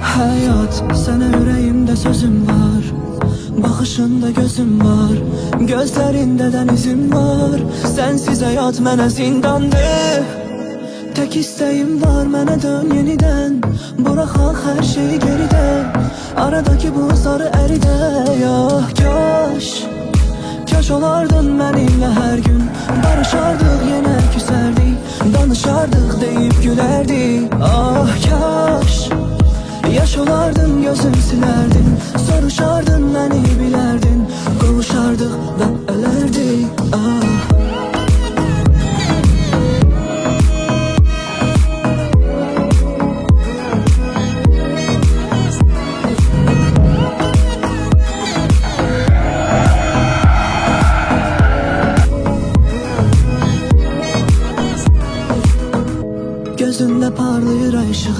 Hayat, sana yüreğimde sözüm var, bakışında gözüm var, gözlerinde denizim var. Sensiz hayat mənə zindandır. Tek isteğim var, mənə dön yeniden, bırakaq her şeyi geride. Aradaki buzları eride. Ya kaş olardın benimle her gün, barışardık yine küserdik, danışardık deyip gülerdik. Ah kaş yaş olardın, gözüm silerdin, soruşardın beni bilerdin, kavuşardık ve ölerdik. Ah. Gözümde parlayır ay ışığı,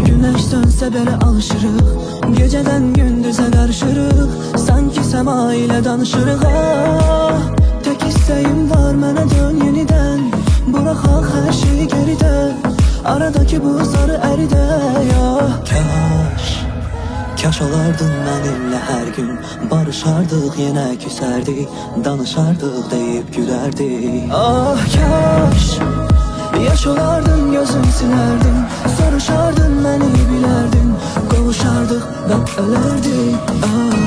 güneş sönse belə alışırıq, gecədən gündüzə qarışırıq, sanki sema ile danışırıq. Ah, tek isteğim var, mənə dön yeniden, bırakaq her şeyi geride. Aradaki buzları eride. Ya kaş olardın benimle her gün, barışardık yine küserdik, danışardık deyip gülerdik. Ah kaş yaş olardın, gözüm silerdin, soruşardın beni bilerdin, kavuşardık ve ölerdik. Ah.